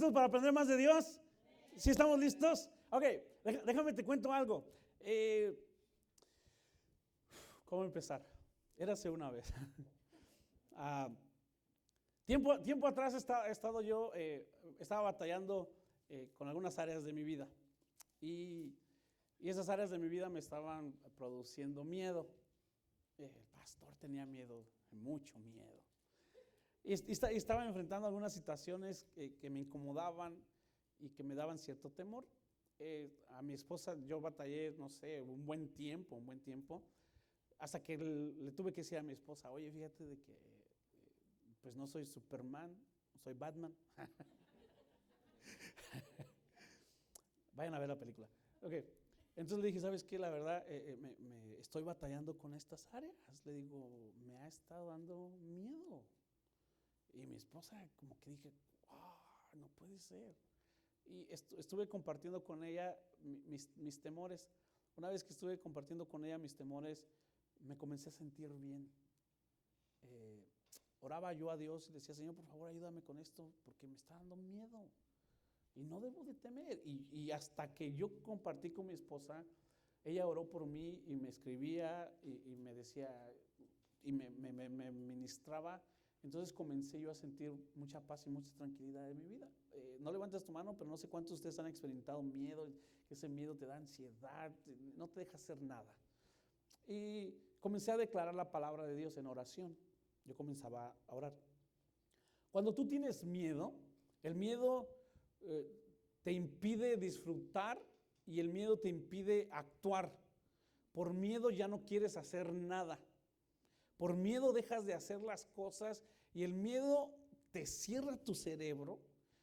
listos para aprender más de Dios? ¿Sí estamos listos? Ok, déjame te cuento algo. ¿Cómo empezar? Érase una vez. Tiempo atrás estaba batallando con algunas áreas de mi vida. Y esas áreas de mi vida me estaban produciendo miedo. El pastor tenía miedo, mucho miedo. Y estaba enfrentando algunas situaciones que me incomodaban y que me daban cierto temor. A mi esposa yo batallé, no sé, un buen tiempo, hasta que le tuve que decir a mi esposa, oye, fíjate de que pues no soy Superman, soy Batman. Vayan a ver la película. Ok, entonces le dije, ¿sabes qué? La verdad, me estoy batallando con estas áreas. Le digo, me ha estado dando miedo. Y mi esposa como que dije, wow, no puede ser. Y estuve compartiendo con ella mis temores. Una vez que estuve compartiendo con ella mis temores, me comencé a sentir bien. Oraba yo a Dios y le decía, Señor, por favor, ayúdame con esto, porque me está dando miedo. Y no debo de temer. Y hasta que yo compartí con mi esposa, ella oró por mí y me escribía y me decía, y me ministraba. Entonces comencé yo a sentir mucha paz y mucha tranquilidad en mi vida. No levantes tu mano, pero no sé cuántos de ustedes han experimentado miedo, que ese miedo te da ansiedad, no te deja hacer nada. Y comencé a declarar la palabra de Dios en oración. Yo comenzaba a orar. Cuando tú tienes miedo, el miedo te impide disfrutar y el miedo te impide actuar. Por miedo ya no quieres hacer nada. Por miedo dejas de hacer las cosas y el miedo te cierra tu cerebro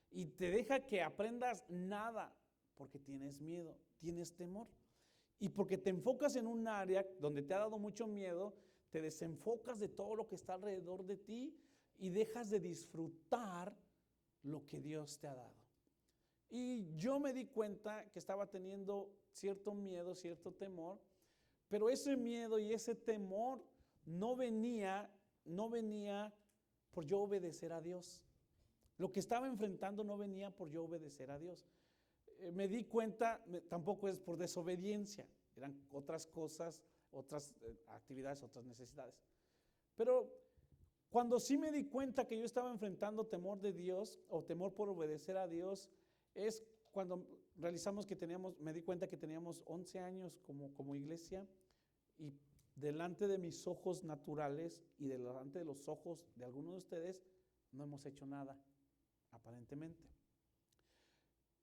y te deja que aprendas nada porque tienes miedo, tienes temor. Y porque te enfocas en un área donde te ha dado mucho miedo, te desenfocas de todo lo que está alrededor de ti y dejas de disfrutar lo que Dios te ha dado. Y yo me di cuenta que estaba teniendo cierto miedo, cierto temor, pero ese miedo y ese temor no venía por yo obedecer a Dios. Lo que estaba enfrentando no venía por yo obedecer a Dios. Me di cuenta, tampoco es por desobediencia, eran otras cosas, otras actividades, otras necesidades. Pero cuando sí me di cuenta que yo estaba enfrentando temor de Dios o temor por obedecer a Dios, es cuando me di cuenta que teníamos 11 años como iglesia y delante de mis ojos naturales y delante de los ojos de algunos de ustedes no hemos hecho nada, aparentemente.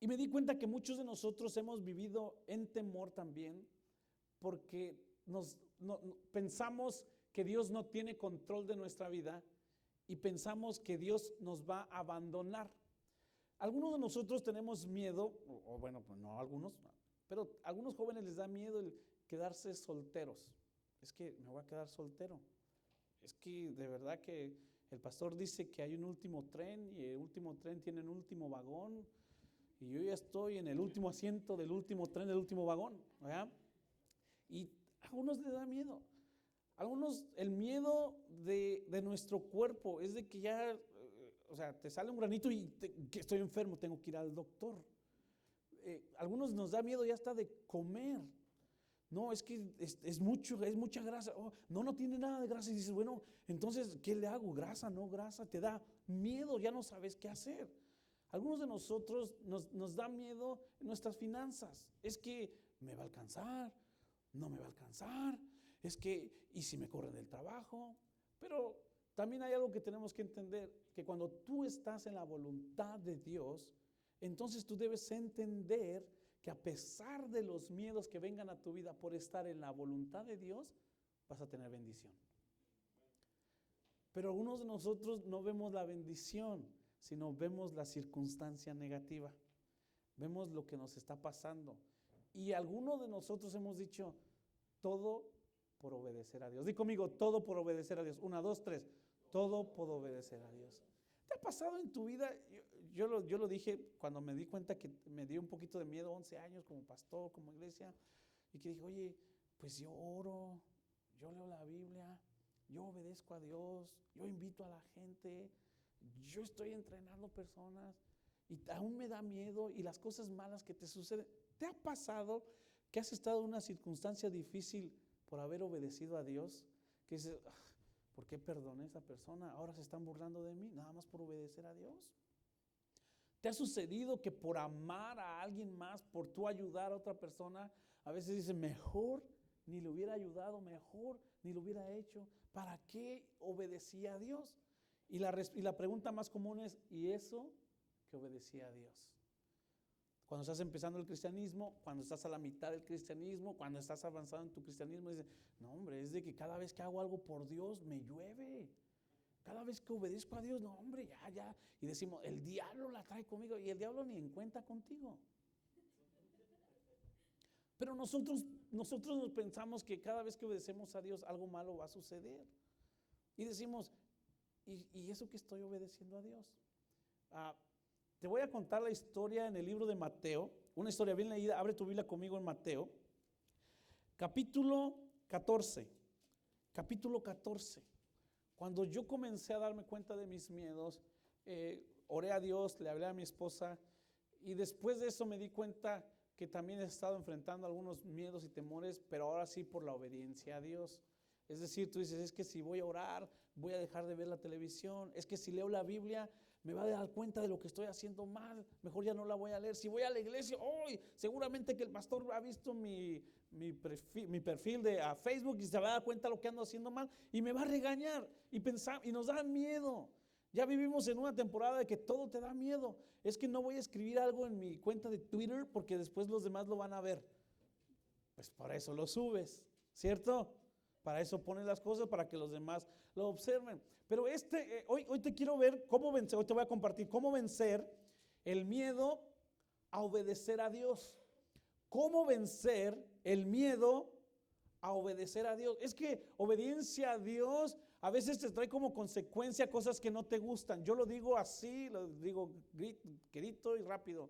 Y me di cuenta que muchos de nosotros hemos vivido en temor también porque pensamos que Dios no tiene control de nuestra vida y pensamos que Dios nos va a abandonar. Algunos de nosotros tenemos miedo, o bueno, pues no algunos, pero a algunos jóvenes les da miedo el quedarse solteros. Es que me voy a quedar soltero. Es que de verdad que el pastor dice que hay un último tren y el último tren tiene un último vagón y yo ya estoy en el último asiento del último tren, del último vagón, ¿verdad? Y a algunos les da miedo. A algunos el miedo de nuestro cuerpo es de que ya, o sea, te sale un granito y que estoy enfermo, tengo que ir al doctor. A algunos nos da miedo ya hasta de comer. No, es que es mucha grasa. Oh, no tiene nada de grasa. Y dices, bueno, entonces, ¿qué le hago? ¿Grasa, no grasa? Te da miedo, ya no sabes qué hacer. Algunos de nosotros nos da miedo en nuestras finanzas. Es que me va a alcanzar, no me va a alcanzar. Es que, ¿y si me corren del trabajo? Pero también hay algo que tenemos que entender, que cuando tú estás en la voluntad de Dios, entonces tú debes entender que a pesar de los miedos que vengan a tu vida por estar en la voluntad de Dios, vas a tener bendición. Pero algunos de nosotros no vemos la bendición, sino vemos la circunstancia negativa. Vemos lo que nos está pasando. Y algunos de nosotros hemos dicho, todo por obedecer a Dios. Di conmigo, todo por obedecer a Dios. 1, 2, 3. Todo por obedecer a Dios. ¿Te ha pasado en tu vida? Yo lo dije cuando me di cuenta que me dio un poquito de miedo, 11 años como pastor, como iglesia, y que dije, oye, pues yo oro, yo leo la Biblia, yo obedezco a Dios, yo invito a la gente, yo estoy entrenando personas, y aún me da miedo y las cosas malas que te suceden. ¿Te ha pasado que has estado en una circunstancia difícil por haber obedecido a Dios? Que dices, ¿por qué perdoné a esa persona? Ahora se están burlando de mí, nada más por obedecer a Dios. ¿Te ha sucedido que por amar a alguien más, por tú ayudar a otra persona, a veces dices, mejor ni le hubiera ayudado, mejor ni lo hubiera hecho? ¿Para qué obedecí a Dios? Y la pregunta más común es, ¿y eso que obedecía a Dios? Cuando estás empezando el cristianismo, cuando estás a la mitad del cristianismo, cuando estás avanzado en tu cristianismo, dices, no hombre, es de que cada vez que hago algo por Dios me llueve. Cada vez que obedezco a Dios, no hombre, ya. Y decimos, el diablo la trae conmigo, y el diablo ni en cuenta contigo. Pero nosotros nos pensamos que cada vez que obedecemos a Dios, algo malo va a suceder. Y decimos, ¿y eso que estoy obedeciendo a Dios? Te voy a contar la historia en el libro de Mateo, una historia bien leída. Abre tu Biblia conmigo en Mateo, capítulo 14. Cuando yo comencé a darme cuenta de mis miedos, oré a Dios, le hablé a mi esposa, y después de eso me di cuenta que también he estado enfrentando algunos miedos y temores, pero ahora sí por la obediencia a Dios. Es decir, tú dices, es que si voy a orar, voy a dejar de ver la televisión, es que si leo la Biblia, me va a dar cuenta de lo que estoy haciendo mal, mejor ya no la voy a leer. Si voy a la iglesia, seguramente que el pastor ha visto mi perfil de Facebook y se va a dar cuenta de lo que ando haciendo mal y me va a regañar y nos da miedo. Ya vivimos en una temporada de que todo te da miedo. Es que no voy a escribir algo en mi cuenta de Twitter porque después los demás lo van a ver. Pues para eso lo subes, ¿cierto? Para eso pones las cosas, para que los demás lo observen. Pero hoy te quiero ver cómo vencer, hoy te voy a compartir cómo vencer el miedo a obedecer a Dios. ¿Cómo vencer el miedo a obedecer a Dios? Es que obediencia a Dios a veces te trae como consecuencia cosas que no te gustan. Yo lo digo así, lo digo grito y rápido.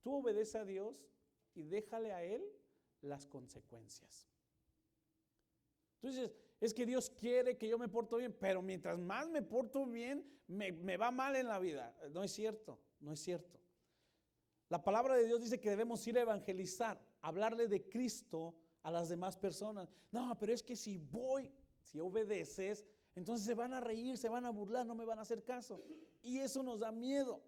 Tú obedece a Dios y déjale a Él las consecuencias. Tú dices, es que Dios quiere que yo me porto bien, pero mientras más me porto bien, me va mal en la vida. No es cierto, no es cierto. La palabra de Dios dice que debemos ir a evangelizar, hablarle de Cristo a las demás personas. No, pero es que si obedeces, entonces se van a reír, se van a burlar, no me van a hacer caso. Y eso nos da miedo.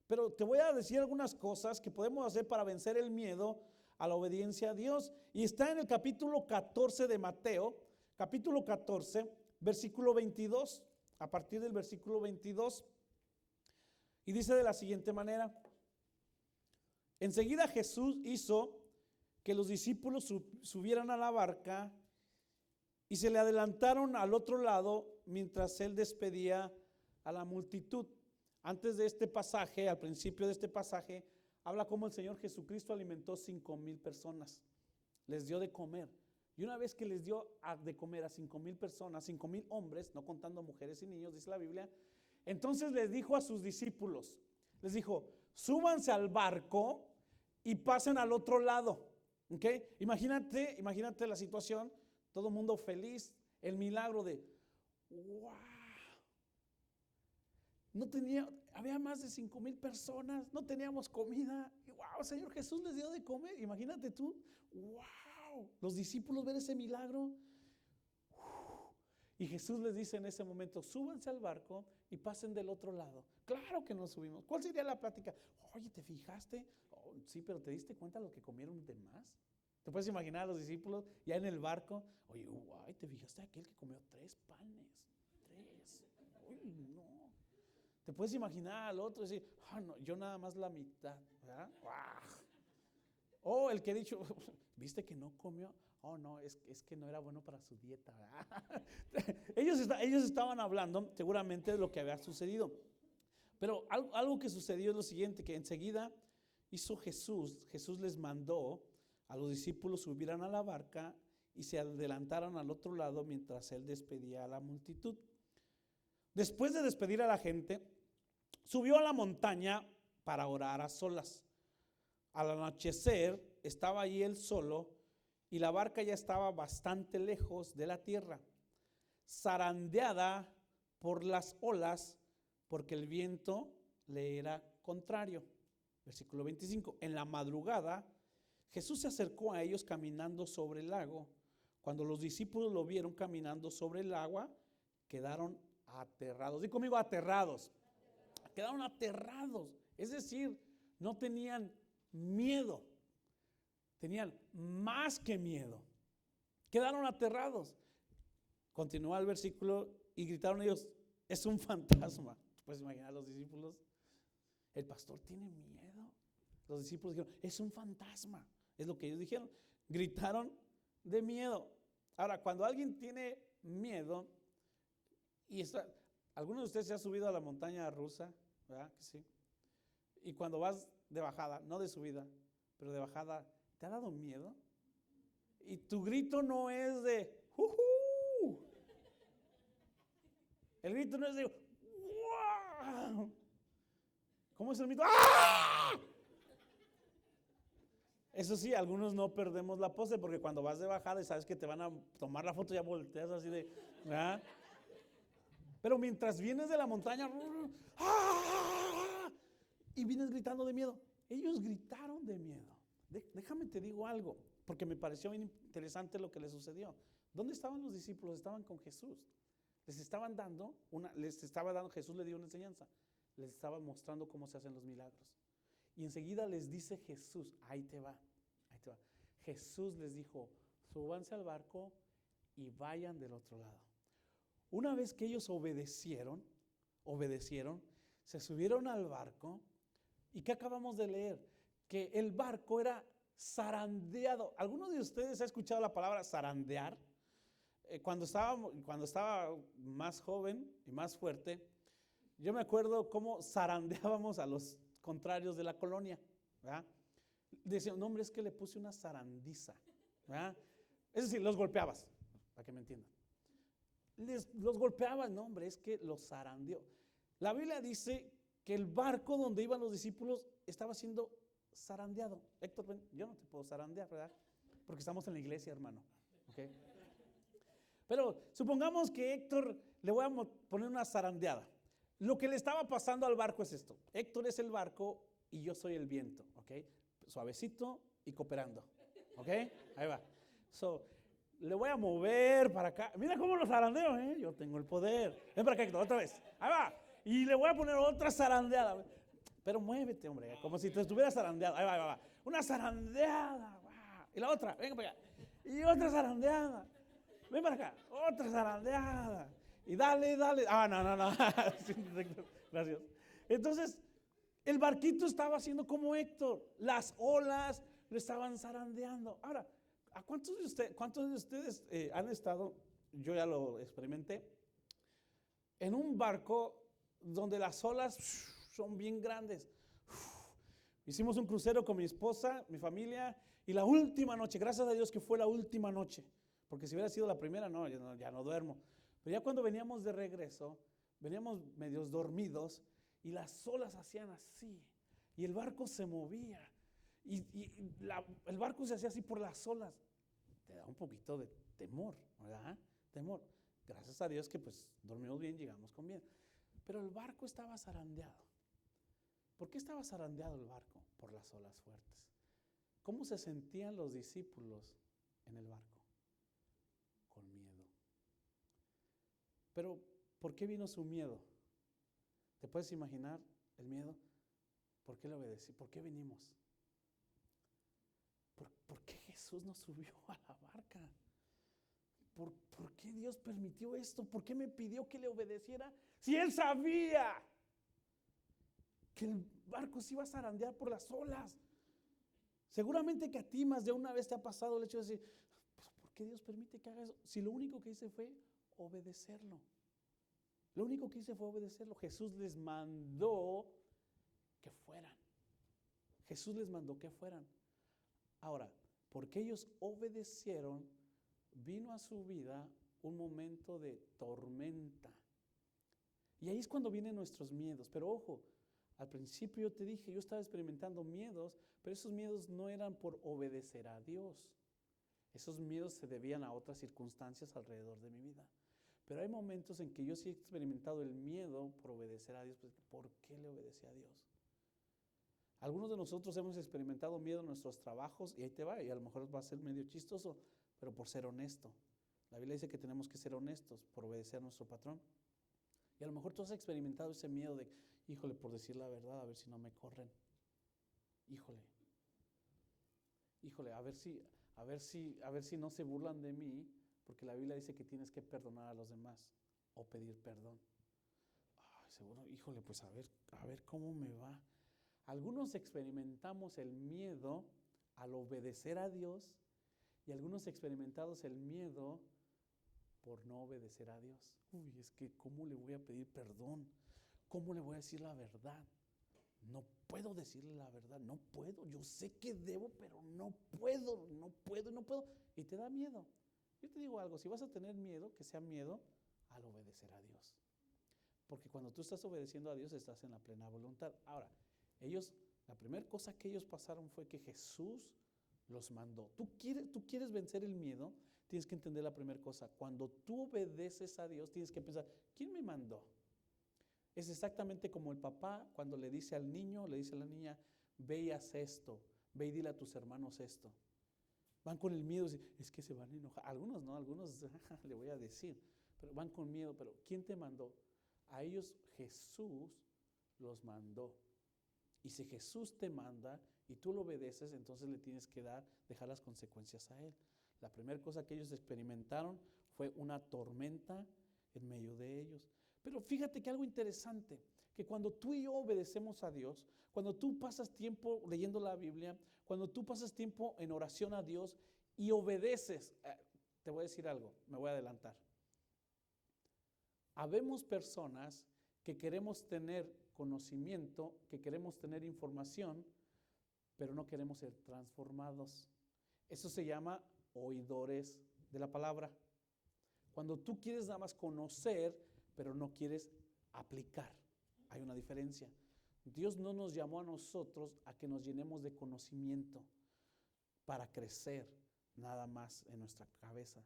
Pero te voy a decir algunas cosas que podemos hacer para vencer el miedo a la obediencia a Dios. Y está en el capítulo 14 de Mateo, capítulo 14, versículo 22, a partir del versículo 22. Y dice de la siguiente manera: enseguida Jesús hizo que los discípulos subieran a la barca y se le adelantaron al otro lado mientras él despedía a la multitud. Antes de este pasaje, al principio de este pasaje, habla cómo el Señor Jesucristo alimentó 5,000 personas, les dio de comer. Y una vez que les dio de comer a 5,000 personas, 5,000 hombres, no contando mujeres y niños, dice la Biblia, entonces les dijo a sus discípulos, les dijo, súbanse al barco y pasen al otro lado. ¿Okay? Imagínate la situación, todo el mundo feliz, el milagro de, wow. Había más de 5,000 personas, no teníamos comida, y wow, Señor Jesús les dio de comer. Imagínate tú, wow, los discípulos ven ese milagro. Y Jesús les dice en ese momento, súbanse al barco y pasen del otro lado. Claro que nos subimos. ¿Cuál sería la plática? Oye, ¿te fijaste? Oh, sí, pero ¿te diste cuenta de lo que comieron de más? ¿Te puedes imaginar a los discípulos ya en el barco? Oye, guay, ¿te fijaste aquel que comió 3 panes? 3. Uy, no. ¿Te puedes imaginar al otro y decir, no, yo nada más la mitad? ¿Verdad? O el que ha dicho, ¿viste que no comió? Oh, no, es que no era bueno para su dieta. ellos estaban hablando seguramente de lo que había sucedido. Pero algo que sucedió es lo siguiente, que enseguida hizo Jesús les mandó a los discípulos subieran a la barca y se adelantaran al otro lado mientras él despedía a la multitud. Después de despedir a la gente, subió a la montaña para orar a solas. Al anochecer estaba allí él solo y la barca ya estaba bastante lejos de la tierra, zarandeada por las olas porque el viento le era contrario. Versículo 25. En la madrugada, Jesús se acercó a ellos caminando sobre el lago. Cuando los discípulos lo vieron caminando sobre el agua, quedaron aterrados. Di conmigo, aterrados. Quedaron aterrados. Es decir, no tenían miedo. Tenían más que miedo. Quedaron aterrados. Continúa el versículo y gritaron ellos, es un fantasma. ¿Puedes imaginar a los discípulos? El pastor tiene miedo. Los discípulos dijeron, es un fantasma. Es lo que ellos dijeron. Gritaron de miedo. Ahora, cuando alguien tiene miedo, algunos de ustedes se han subido a la montaña rusa, ¿verdad? Que sí. Y cuando vas de bajada, no de subida, pero de bajada, ¿te ha dado miedo? Y tu grito no es de ¡jujú! El grito no es de ¡wow! ¿Cómo es el grito? ¡Ah! Eso sí, algunos no perdemos la pose porque cuando vas de bajada y sabes que te van a tomar la foto, ya volteas así de, ¿verdad? Pero mientras vienes de la montaña, ¡ah! Y vienes gritando de miedo. Ellos gritaron de miedo. Déjame te digo algo, porque me pareció bien interesante lo que les sucedió. ¿Dónde estaban los discípulos? Estaban con Jesús. Jesús les dio una enseñanza. Les estaba mostrando cómo se hacen los milagros. Y enseguida les dice Jesús, ahí te va. Jesús les dijo, súbanse al barco y vayan del otro lado. Una vez que ellos obedecieron, se subieron al barco. ¿Y qué acabamos de leer? Que el barco era zarandeado. ¿Alguno de ustedes ha escuchado la palabra zarandear? Cuando estaba más joven y más fuerte, yo me acuerdo cómo zarandeábamos a los contrarios de la colonia, ¿verdad? Decían, no hombre, es que le puse una zarandiza, ¿verdad? Es decir, los golpeabas, para que me entiendan. Los golpeabas, no hombre, es que los zarandeó. La Biblia dice que el barco donde iban los discípulos estaba siendo zarandeado. Héctor, yo no te puedo zarandear, ¿verdad? Porque estamos en la iglesia, hermano. ¿Okay? Pero supongamos que Héctor le voy a poner una zarandeada. Lo que le estaba pasando al barco es esto. Héctor es el barco y yo soy el viento, ¿ok? Suavecito y cooperando, ¿ok? Ahí va. Le voy a mover para acá. Mira cómo lo zarandeo, ¿eh? Yo tengo el poder. Ven para acá, Héctor, otra vez. Ahí va. Y le voy a poner otra zarandeada. Pero muévete, hombre, como si te estuvieras zarandeado. Ahí va. Una zarandeada. Y la otra, venga para acá. Y otra zarandeada. Ven para acá. Otra zarandeada. Y dale. No. Gracias. Entonces, el barquito estaba haciendo como Héctor. Las olas lo estaban zarandeando. Ahora, ¿a cuántos de ustedes han estado, yo ya lo experimenté, en un barco donde las olas son bien grandes? Hicimos un crucero con mi esposa, mi familia, y la última noche, gracias a Dios que fue la última noche, porque si hubiera sido la primera, no, ya no duermo. Pero ya cuando veníamos de regreso, veníamos medios dormidos y las olas hacían así y el barco se movía y el barco se hacía así por las olas. Te da un poquito de temor, ¿verdad? Temor. Gracias a Dios que pues dormimos bien, llegamos con bien. Pero el barco estaba zarandeado. ¿Por qué estaba zarandeado el barco? Por las olas fuertes. ¿Cómo se sentían los discípulos en el barco? Con miedo. Pero, ¿por qué vino su miedo? ¿Te puedes imaginar el miedo? ¿Por qué le obedecí? ¿Por qué venimos? ¿Por qué Jesús nos subió a la barca? ¿Por qué Dios permitió esto? ¿Por qué me pidió que le obedeciera? Si Él sabía que el barco se iba a zarandear por las olas. Seguramente que a ti más de una vez te ha pasado el hecho de decir, pues, ¿por qué Dios permite que haga eso? Si lo único que hice fue obedecerlo. Lo único que hice fue obedecerlo. Jesús les mandó que fueran. Jesús les mandó que fueran. Ahora, porque ellos obedecieron, vino a su vida un momento de tormenta. Y ahí es cuando vienen nuestros miedos. Pero ojo, al principio yo te dije, yo estaba experimentando miedos, pero esos miedos no eran por obedecer a Dios. Esos miedos se debían a otras circunstancias alrededor de mi vida. Pero hay momentos en que yo sí he experimentado el miedo por obedecer a Dios. Pues, ¿por qué le obedecí a Dios? Algunos de nosotros hemos experimentado miedo en nuestros trabajos y ahí te va, y a lo mejor va a ser medio chistoso, pero por ser honesto. La Biblia dice que tenemos que ser honestos por obedecer a nuestro patrón. Y a lo mejor tú has experimentado ese miedo de, híjole, por decir la verdad, a ver si no me corren. Híjole, a ver si no se burlan de mí, porque la Biblia dice que tienes que perdonar a los demás o pedir perdón. Ay, seguro, híjole, pues a ver cómo me va. Algunos experimentamos el miedo al obedecer a Dios y algunos experimentamos el miedo por no obedecer a Dios. Uy, es que ¿cómo le voy a pedir perdón? ¿Cómo le voy a decir la verdad? No puedo decirle la verdad, no puedo. Yo sé que debo, pero no puedo. Y te da miedo. Yo te digo algo, si vas a tener miedo, que sea miedo al obedecer a Dios. Porque cuando tú estás obedeciendo a Dios, estás en la plena voluntad. Ahora, la primera cosa que ellos pasaron fue que Jesús los mandó. Tú quieres vencer el miedo, tienes que entender la primera cosa. Cuando tú obedeces a Dios, tienes que pensar, ¿quién me mandó? Es exactamente como el papá cuando le dice al niño, le dice a la niña, ve y haz esto, ve y dile a tus hermanos esto. Van con el miedo, es que se van a enojar. Algunos no, algunos le voy a decir, pero van con miedo. Pero ¿quién te mandó? A ellos Jesús los mandó. Y si Jesús te manda y tú lo obedeces, entonces le tienes que dejar las consecuencias a Él. La primera cosa que ellos experimentaron fue una tormenta en medio de ellos. Pero fíjate que algo interesante, que cuando tú y yo obedecemos a Dios, cuando tú pasas tiempo leyendo la Biblia, cuando tú pasas tiempo en oración a Dios y obedeces, te voy a decir algo, me voy a adelantar. Habemos personas que queremos tener conocimiento, que queremos tener información, pero no queremos ser transformados. Eso se llama oidores de la palabra. Cuando tú quieres nada más conocer, pero no quieres aplicar. Hay una diferencia. Dios no nos llamó a nosotros a que nos llenemos de conocimiento para crecer nada más en nuestra cabeza.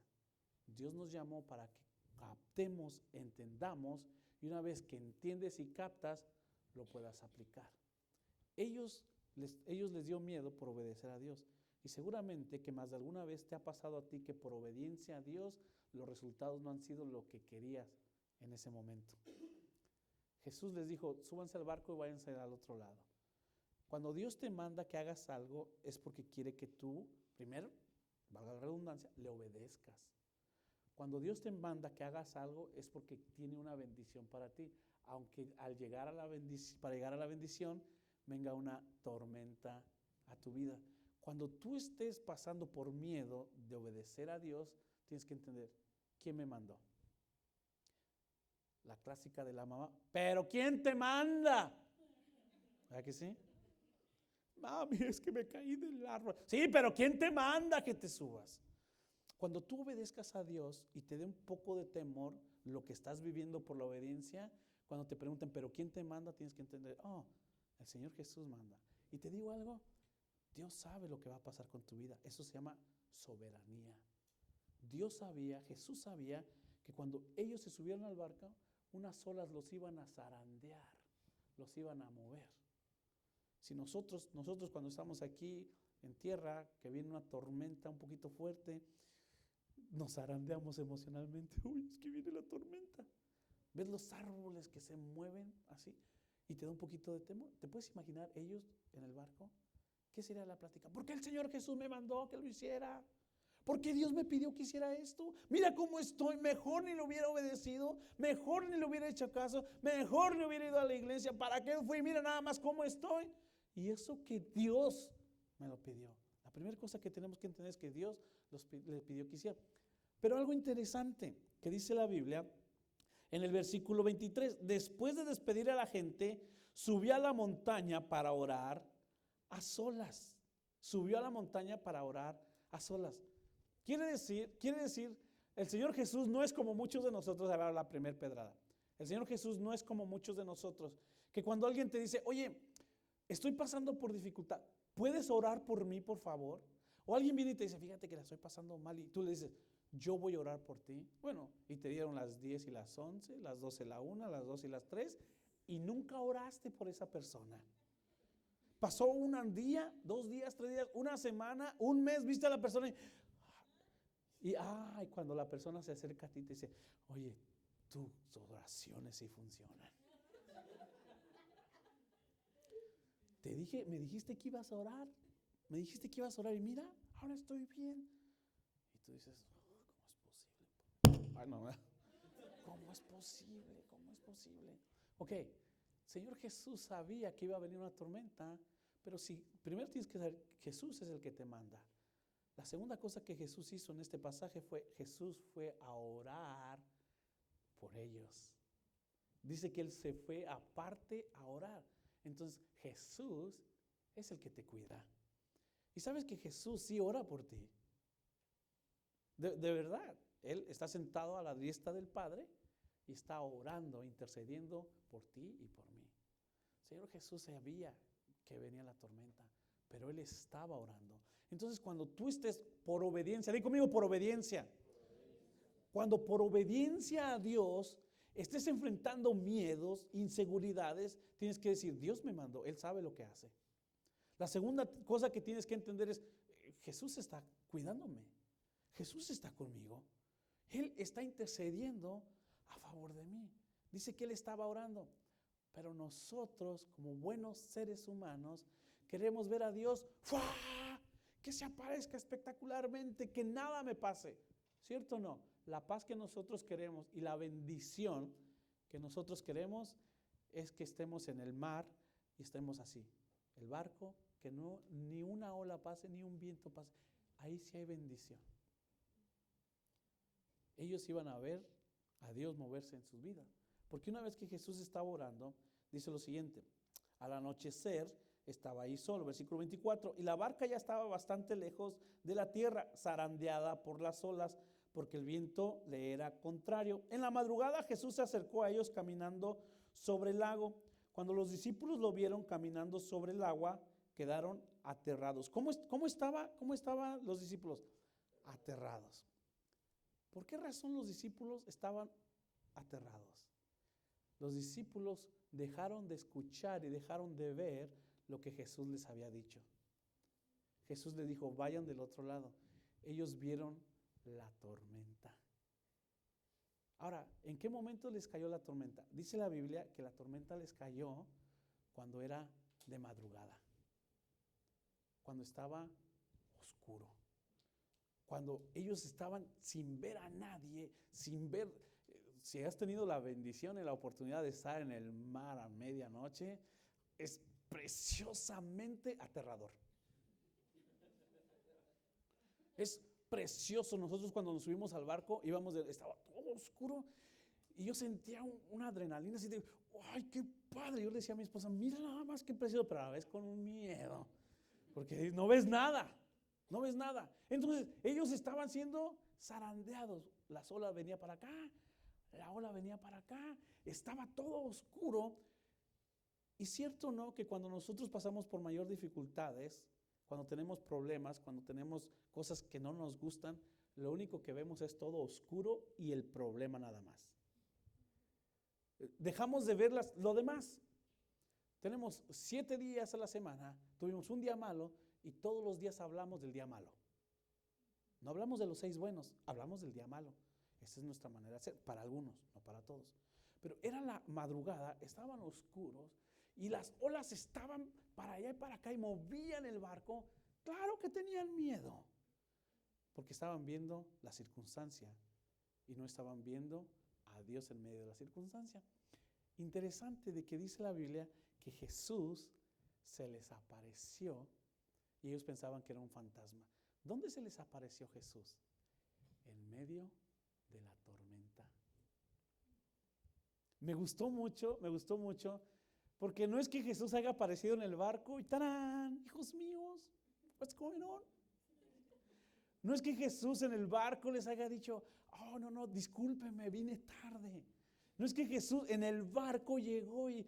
Dios nos llamó para que captemos, entendamos, y una vez que entiendes y captas, lo puedas aplicar. Ellos les dio miedo por obedecer a Dios. Y seguramente que más de alguna vez te ha pasado a ti que por obediencia a Dios los resultados no han sido lo que querías en ese momento. Jesús les dijo, súbanse al barco y váyanse al otro lado. Cuando Dios te manda que hagas algo es porque quiere que tú, primero, valga la redundancia, le obedezcas. Cuando Dios te manda que hagas algo es porque tiene una bendición para ti, aunque para llegar a la bendición venga una tormenta a tu vida. Cuando tú estés pasando por miedo de obedecer a Dios, tienes que entender, ¿quién me mandó? La clásica de la mamá, ¿pero quién te manda? ¿Verdad que sí? Mami, es que me caí del árbol. Sí, pero ¿quién te manda que te subas? Cuando tú obedezcas a Dios y te dé un poco de temor lo que estás viviendo por la obediencia, cuando te pregunten, ¿pero quién te manda? Tienes que entender, el Señor Jesús manda. Y te digo algo, Dios sabe lo que va a pasar con tu vida. Eso se llama soberanía. Jesús sabía que cuando ellos se subieron al barco, unas olas los iban a zarandear, los iban a mover. Si nosotros cuando estamos aquí en tierra, que viene una tormenta un poquito fuerte, nos zarandeamos emocionalmente. Uy, es que viene la tormenta. ¿Ves los árboles que se mueven así? Y te da un poquito de temor. ¿Te puedes imaginar ellos en el barco? ¿Qué sería la plática? ¿Por qué el Señor Jesús me mandó que lo hiciera? ¿Por qué Dios me pidió que hiciera esto? Mira cómo estoy, mejor ni lo hubiera obedecido, mejor ni le hubiera hecho caso, mejor ni hubiera ido a la iglesia. ¿Para qué fui? Mira nada más cómo estoy. Y eso que Dios me lo pidió. La primera cosa que tenemos que entender es que Dios le pidió que hiciera. Pero algo interesante que dice la Biblia en el versículo 23, después de despedir a la gente, subió a la montaña para orar a solas. Subió a la montaña para orar a solas. Quiere decir, el Señor Jesús no es como muchos de nosotros, a la primera pedrada. El Señor Jesús no es como muchos de nosotros, que cuando alguien te dice, oye, estoy pasando por dificultad, ¿puedes orar por mí, por favor? O alguien viene y te dice, fíjate que la estoy pasando mal, y tú le dices, yo voy a orar por ti. Bueno, y te dieron las 10 y las 11, las 12 y la 1, las 2 y las 3, y nunca oraste por esa persona. Pasó un día, 2 días, 3 días, una semana, un mes, viste a la persona y cuando la persona se acerca a ti y te dice, oye, tus oraciones sí funcionan. Me dijiste que ibas a orar, y mira, ahora estoy bien. Y tú dices, ¿cómo es posible? No, ¿cómo es posible? ¿Cómo es posible? Ok, Señor Jesús sabía que iba a venir una tormenta, pero primero tienes que saber, Jesús es el que te manda. La segunda cosa que Jesús hizo en este pasaje Jesús fue a orar por ellos. Dice que Él se fue aparte a orar. Entonces Jesús es el que te cuida. Y sabes que Jesús sí ora por ti. De verdad, Él está sentado a la diestra del Padre y está orando, intercediendo por ti y por mí. Señor Jesús sabía que venía la tormenta, pero Él estaba orando. Entonces cuando tú estés por obediencia, di conmigo por obediencia. Cuando por obediencia a Dios estés enfrentando miedos, inseguridades, tienes que decir, Dios me mandó, Él sabe lo que hace. La segunda cosa que tienes que entender es, Jesús está cuidándome, Jesús está conmigo, Él está intercediendo a favor de mí. Dice que Él estaba orando, pero nosotros como buenos seres humanos queremos ver a Dios, ¡fua!, que se aparezca espectacularmente, que nada me pase. ¿Cierto o no? La paz que nosotros queremos y la bendición que nosotros queremos es que estemos en el mar y estemos así. El barco, que no ni una ola pase, ni un viento pase. Ahí sí hay bendición. Ellos iban a ver a Dios moverse en sus vidas. Porque una vez que Jesús estaba orando, dice lo siguiente: al anochecer estaba ahí solo, versículo 24, y la barca ya estaba bastante lejos de la tierra, zarandeada por las olas, porque el viento le era contrario. En la madrugada Jesús se acercó a ellos caminando sobre el lago. Cuando los discípulos lo vieron caminando sobre el agua, quedaron aterrados. ¿Cómo estaban los discípulos? Aterrados. ¿Por qué razón los discípulos estaban aterrados? Los discípulos dejaron de escuchar y dejaron de ver lo que Jesús les había dicho. Jesús les dijo, vayan del otro lado. Ellos vieron la tormenta. Ahora, ¿en qué momento les cayó la tormenta? Dice la Biblia que la tormenta les cayó cuando era de madrugada, cuando estaba oscuro, cuando ellos estaban sin ver a nadie, sin ver. Si has tenido la bendición y la oportunidad de estar en el mar a medianoche, es preciosamente aterrador. Es precioso. Nosotros cuando nos subimos al barco estaba todo oscuro y yo sentía una adrenalina así de, ¡ay, qué padre! Yo le decía a mi esposa, mira nada más qué precioso, pero a la vez con un miedo, porque no ves nada. Entonces ellos estaban siendo zarandeados. Las olas venían para acá, la ola venía para acá, estaba todo oscuro. Y cierto o no que cuando nosotros pasamos por mayor dificultades, cuando tenemos problemas, cuando tenemos cosas que no nos gustan, lo único que vemos es todo oscuro y el problema nada más. Dejamos de ver lo demás. Tenemos 7 días a la semana, tuvimos un día malo y todos los días hablamos del día malo. No hablamos de los 6 buenos, hablamos del día malo. Esa es nuestra manera de ser, para algunos, no para todos. Pero era la madrugada, estaban oscuros y las olas estaban para allá y para acá y movían el barco. Claro que tenían miedo, porque estaban viendo la circunstancia y no estaban viendo a Dios en medio de la circunstancia. Interesante de que dice la Biblia que Jesús se les apareció y ellos pensaban que era un fantasma. ¿Dónde se les apareció Jesús? En medio de la tormenta. Me gustó mucho, porque no es que Jesús haya aparecido en el barco y ¡tarán! Hijos míos, what's going on? No es que Jesús en el barco les haya dicho, oh, no, discúlpeme, vine tarde. No es que Jesús en el barco llegó y,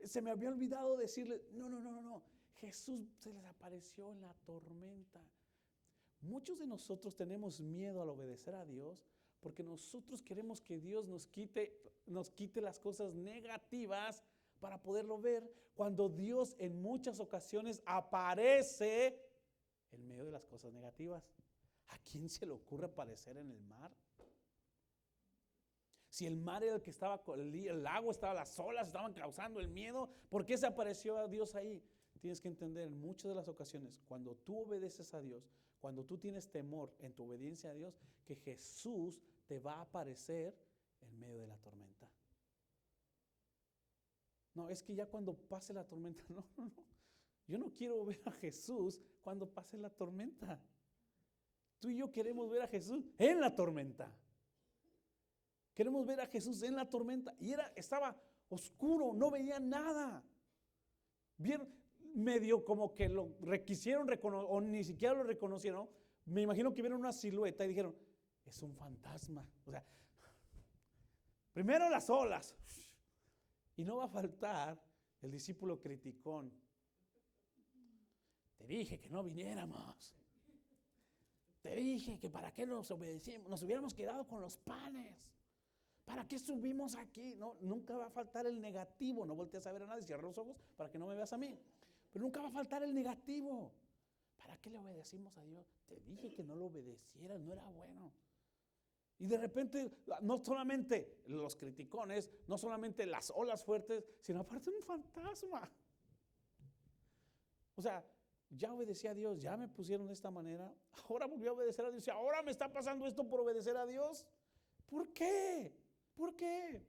se me había olvidado decirle, no. Jesús se les apareció en la tormenta. Muchos de nosotros tenemos miedo al obedecer a Dios porque nosotros queremos que Dios nos quite las cosas negativas para poderlo ver, cuando Dios en muchas ocasiones aparece en medio de las cosas negativas. ¿A quién se le ocurre aparecer en el mar? Si el mar era el que estaba, el lago estaba, las olas estaban causando el miedo, ¿por qué se apareció a Dios ahí? Tienes que entender, en muchas de las ocasiones, cuando tú obedeces a Dios, cuando tú tienes temor en tu obediencia a Dios, que Jesús te va a aparecer en medio de la tormenta. No, es que ya cuando pase la tormenta, no. Yo no quiero ver a Jesús cuando pase la tormenta. Tú y yo queremos ver a Jesús en la tormenta. Queremos ver a Jesús en la tormenta. Y estaba oscuro, no veía nada. Bien, medio como que lo quisieron reconocer, o ni siquiera lo reconocieron. Me imagino que vieron una silueta y dijeron, es un fantasma. O sea, primero las olas. Y no va a faltar el discípulo criticón. Te dije que no viniéramos. Te dije que para qué nos obedecimos, nos hubiéramos quedado con los panes. ¿Para qué subimos aquí? No, nunca va a faltar el negativo. No voltees a ver a nadie, cierra los ojos para que no me veas a mí. Pero nunca va a faltar el negativo. ¿Para qué le obedecimos a Dios? Te dije que no lo obedecieras, no era bueno. Y de repente, no solamente los criticones, no solamente las olas fuertes, sino aparte un fantasma. O sea, ya obedecí a Dios, ya me pusieron de esta manera, ahora volví a obedecer a Dios y ahora me está pasando esto por obedecer a Dios. ¿Por qué? ¿Por qué?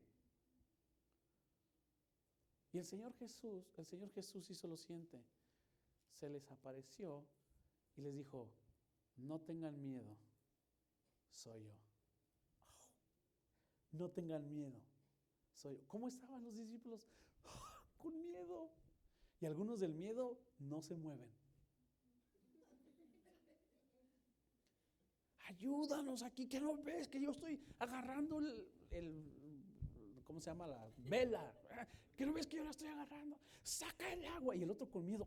Y el Señor Jesús hizo lo siguiente. Se les apareció y les dijo, no tengan miedo, soy yo. No tengan miedo, soy yo. ¿Cómo estaban los discípulos? Con miedo. Y algunos del miedo no se mueven. Ayúdanos aquí, que no ves que yo estoy agarrando ¿cómo se llama? La vela. Que no ves que yo la estoy agarrando. Saca el agua. Y el otro con miedo.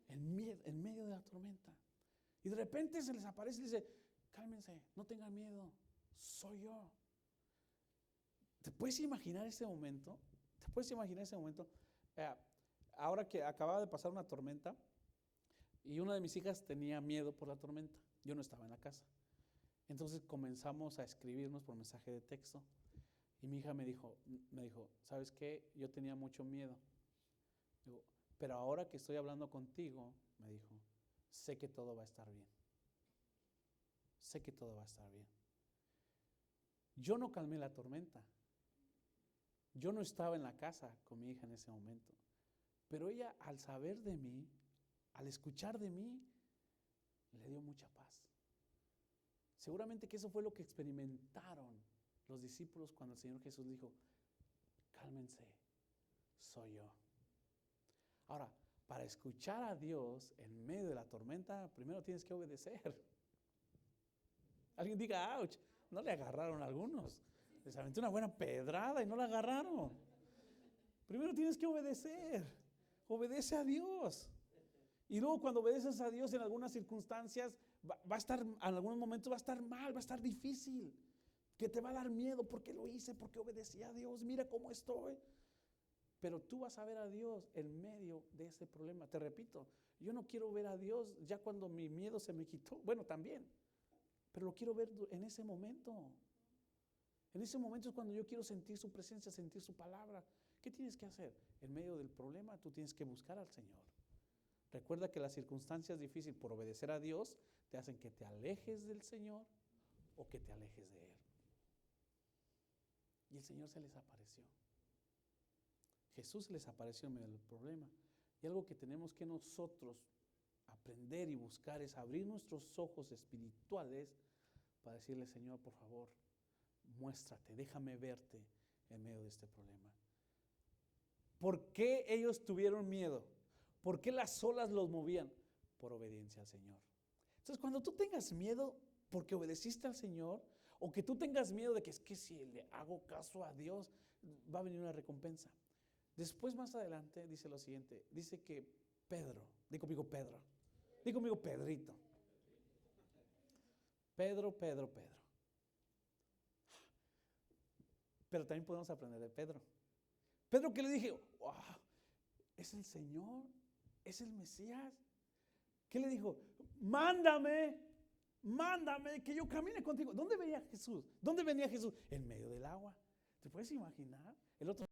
En medio de la tormenta. Y de repente se les aparece y dice, cálmense, no tengan miedo, soy yo. ¿Te puedes imaginar ese momento? ¿Te puedes imaginar ese momento? Ahora que acababa de pasar una tormenta y una de mis hijas tenía miedo por la tormenta. Yo no estaba en la casa. Entonces comenzamos a escribirnos por mensaje de texto. Y mi hija me dijo, ¿sabes qué? Yo tenía mucho miedo. Digo, pero ahora que estoy hablando contigo, me dijo, sé que todo va a estar bien. Sé que todo va a estar bien. Yo no calmé la tormenta. Yo no estaba en la casa con mi hija en ese momento. Pero ella, al saber de mí, al escuchar de mí, le dio mucha paz. Seguramente que eso fue lo que experimentaron los discípulos cuando el Señor Jesús dijo, cálmense, soy yo. Ahora, para escuchar a Dios en medio de la tormenta, primero tienes que obedecer. Alguien diga, ouch, no le agarraron a algunos. Les aventé una buena pedrada y no la agarraron. Primero tienes que obedecer. Obedece a Dios. Y luego cuando obedeces a Dios en algunas circunstancias, va a estar, en algunos momentos va a estar mal, va a estar difícil. Que te va a dar miedo porque lo hice, porque obedecí a Dios. Mira cómo estoy. Pero tú vas a ver a Dios en medio de ese problema. Te repito, yo no quiero ver a Dios ya cuando mi miedo se me quitó. Bueno, también. Pero lo quiero ver en ese momento. En ese momento es cuando yo quiero sentir su presencia, sentir su palabra. ¿Qué tienes que hacer? En medio del problema tú tienes que buscar al Señor. Recuerda que las circunstancias difíciles por obedecer a Dios te hacen que te alejes del Señor o que te alejes de Él. Y el Señor se les apareció. Jesús les apareció en medio del problema. Y algo que tenemos que nosotros aprender y buscar es abrir nuestros ojos espirituales para decirle, Señor, por favor, muéstrate, déjame verte en medio de este problema. ¿Por qué ellos tuvieron miedo? ¿Por qué las olas los movían? Por obediencia al Señor. Entonces, cuando tú tengas miedo porque obedeciste al Señor, o que tú tengas miedo de que es que si le hago caso a Dios, va a venir una recompensa. Después, más adelante, dice lo siguiente, dice que Pedro, di conmigo Pedro, di conmigo Pedrito. Pedro. Pero también podemos aprender de Pedro. Pedro, que le dije, wow, es el Señor, es el Mesías. ¿Qué le dijo? Mándame, que yo camine contigo. ¿Dónde venía Jesús? ¿Dónde venía Jesús? En medio del agua. ¿Te puedes imaginar? El otro